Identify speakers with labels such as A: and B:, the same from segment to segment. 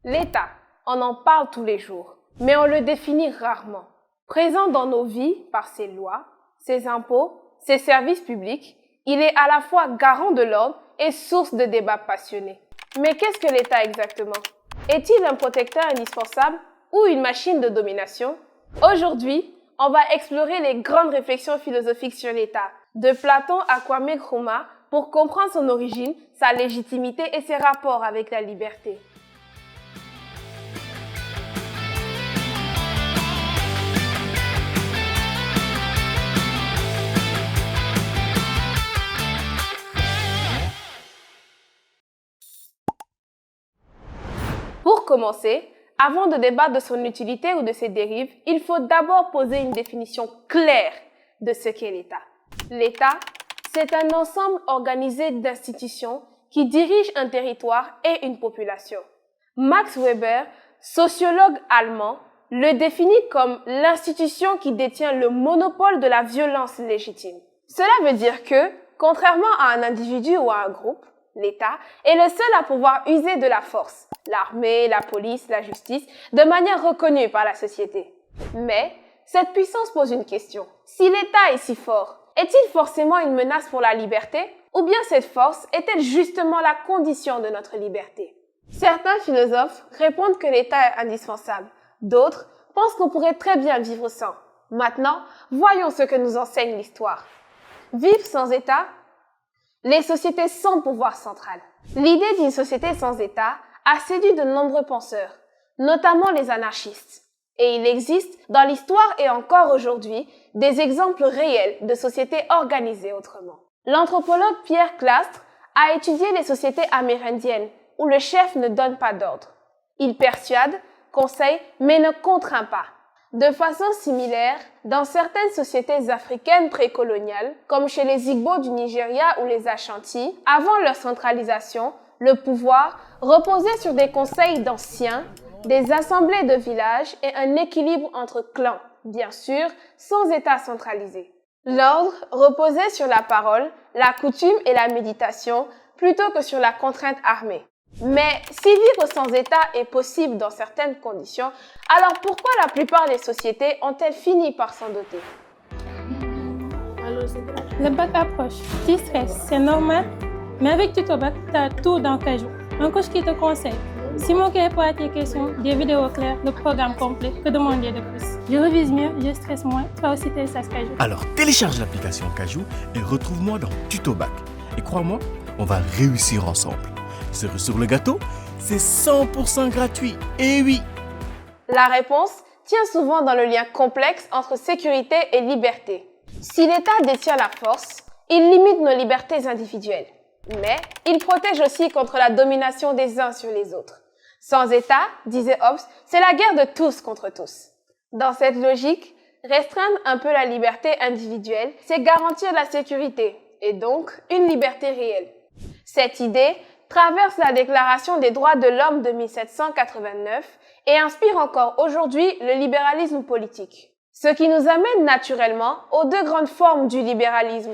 A: L'État, on en parle tous les jours, mais on le définit rarement. Présent dans nos vies par ses lois, ses impôts, ses services publics, il est à la fois garant de l'ordre et source de débats passionnés. Mais qu'est-ce que l'État exactement? Est-il un protecteur indispensable ou une machine de domination? Aujourd'hui, on va explorer les grandes réflexions philosophiques sur l'État, de Platon à Kwame Nkrumah, pour comprendre son origine, sa légitimité et ses rapports avec la liberté. Pour commencer, avant de débattre de son utilité ou de ses dérives, il faut d'abord poser une définition claire de ce qu'est l'État. L'État, c'est un ensemble organisé d'institutions qui dirigent un territoire et une population. Max Weber, sociologue allemand, le définit comme l'institution qui détient le monopole de la violence légitime. Cela veut dire que, contrairement à un individu ou à un groupe, l'État est le seul à pouvoir user de la force, l'armée, la police, la justice, de manière reconnue par la société. Mais cette puissance pose une question. Si l'État est si fort, est-il forcément une menace pour la liberté? Ou bien cette force est-elle justement la condition de notre liberté? Certains philosophes répondent que l'État est indispensable. D'autres pensent qu'on pourrait très bien vivre sans. Maintenant, voyons ce que nous enseigne l'histoire. Vivre sans État? Les sociétés sans pouvoir central. L'idée d'une société sans État a séduit de nombreux penseurs, notamment les anarchistes. Et il existe, dans l'histoire et encore aujourd'hui, des exemples réels de sociétés organisées autrement. L'anthropologue Pierre Clastres a étudié les sociétés amérindiennes, où le chef ne donne pas d'ordre. Il persuade, conseille, mais ne contraint pas. De façon similaire, dans certaines sociétés africaines précoloniales, comme chez les Igbo du Nigeria ou les Ashanti, avant leur centralisation, le pouvoir reposait sur des conseils d'anciens, des assemblées de villages et un équilibre entre clans, bien sûr, sans État centralisé. L'ordre reposait sur la parole, la coutume et la méditation, plutôt que sur la contrainte armée. Mais si vivre sans État est possible dans certaines conditions, alors pourquoi la plupart des sociétés ont-elles fini par s'en doter?
B: Le bac approche. Tu stresses, c'est normal. Mais avec Tutobac, tu as tout dans Kajou. Un coach qui te conseille. Simon qui répond à tes questions, des vidéos claires, le programme complet. Que demander de plus? Je révise mieux, je stresse moins. Toi aussi, télécharge Kajou.
C: Alors télécharge l'application Kajou et retrouve-moi dans Tutobac. Et crois-moi, on va réussir ensemble. Cerise sur le gâteau, c'est 100% gratuit. Et oui!
A: La réponse tient souvent dans le lien complexe entre sécurité et liberté. Si l'État détient la force, il limite nos libertés individuelles. Mais il protège aussi contre la domination des uns sur les autres. Sans État, disait Hobbes, c'est la guerre de tous contre tous. Dans cette logique, restreindre un peu la liberté individuelle, c'est garantir la sécurité, et donc une liberté réelle. Cette idée traverse la Déclaration des droits de l'homme de 1789 et inspire encore aujourd'hui le libéralisme politique. Ce qui nous amène naturellement aux deux grandes formes du libéralisme.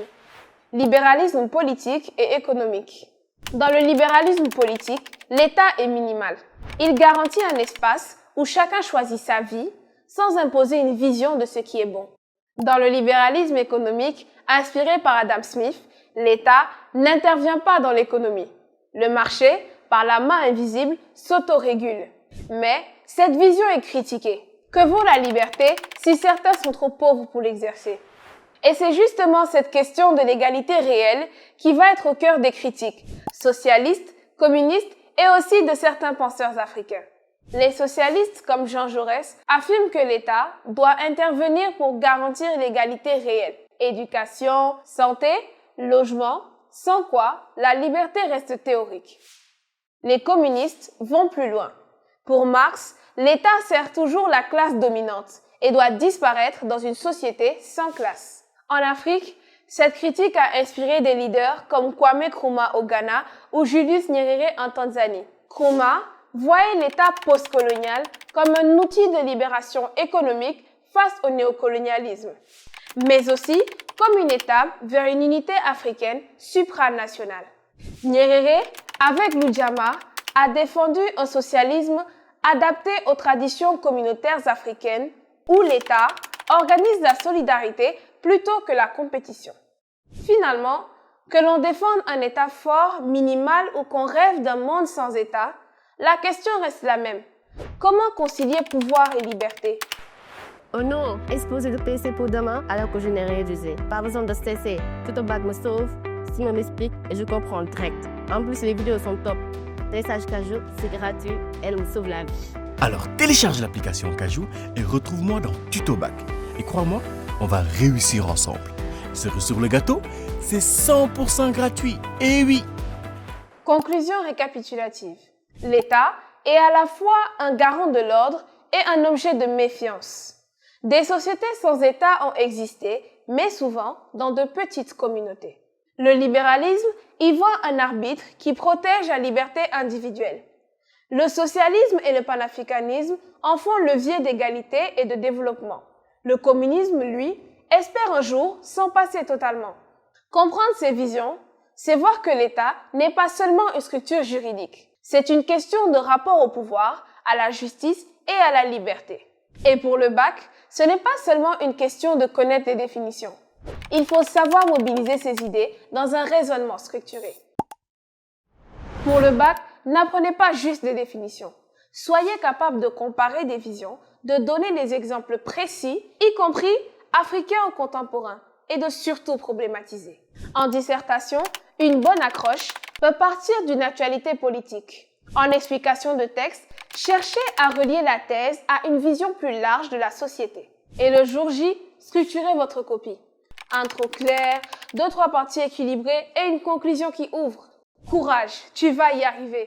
A: Libéralisme politique et économique. Dans le libéralisme politique, l'État est minimal. Il garantit un espace où chacun choisit sa vie sans imposer une vision de ce qui est bon. Dans le libéralisme économique, inspiré par Adam Smith, l'État n'intervient pas dans l'économie. Le marché, par la main invisible, s'autorégule. Mais cette vision est critiquée. Que vaut la liberté si certains sont trop pauvres pour l'exercer? Et c'est justement cette question de l'égalité réelle qui va être au cœur des critiques, socialistes, communistes et aussi de certains penseurs africains. Les socialistes, comme Jean Jaurès, affirment que l'État doit intervenir pour garantir l'égalité réelle. Éducation, santé, logement, sans quoi la liberté reste théorique. Les communistes vont plus loin. Pour Marx, l'État sert toujours la classe dominante et doit disparaître dans une société sans classe. En Afrique, cette critique a inspiré des leaders comme Kwame Nkrumah au Ghana ou Julius Nyerere en Tanzanie. Nkrumah voyait l'État postcolonial comme un outil de libération économique face au néocolonialisme, mais aussi comme une étape vers une unité africaine supranationale. Nyerere, avec l'Ujamaa, a défendu un socialisme adapté aux traditions communautaires africaines où l'État organise la solidarité plutôt que la compétition. Finalement, que l'on défende un État fort, minimal ou qu'on rêve d'un monde sans État, la question reste la même. Comment concilier pouvoir et liberté?
D: Oh non, exposer le PC pour demain alors que je n'ai rien utilisé. Pas besoin de stresser. TutoBac me sauve, Simon m'explique et je comprends direct. En plus, les vidéos sont top. Télécharge Kajou, c'est gratuit, elle me sauve la vie.
C: Alors télécharge l'application Kajou et retrouve-moi dans TutoBac. Et crois-moi, on va réussir ensemble. Cerise sur le gâteau, c'est 100% gratuit. Et oui!
A: Conclusion récapitulative. L'État est à la fois un garant de l'ordre et un objet de méfiance. Des sociétés sans État ont existé, mais souvent dans de petites communautés. Le libéralisme y voit un arbitre qui protège la liberté individuelle. Le socialisme et le panafricanisme en font levier d'égalité et de développement. Le communisme, lui, espère un jour s'en passer totalement. Comprendre ces visions, c'est voir que l'État n'est pas seulement une structure juridique. C'est une question de rapport au pouvoir, à la justice et à la liberté. Et pour le bac, ce n'est pas seulement une question de connaître les définitions. Il faut savoir mobiliser ses idées dans un raisonnement structuré. Pour le bac, n'apprenez pas juste des définitions. Soyez capable de comparer des visions, de donner des exemples précis, y compris africains ou contemporains, et de surtout problématiser. En dissertation, une bonne accroche peut partir d'une actualité politique. En explication de texte, cherchez à relier la thèse à une vision plus large de la société. Et le jour J, structurez votre copie. Intro claire, 2-3 parties équilibrées et une conclusion qui ouvre. Courage, tu vas y arriver.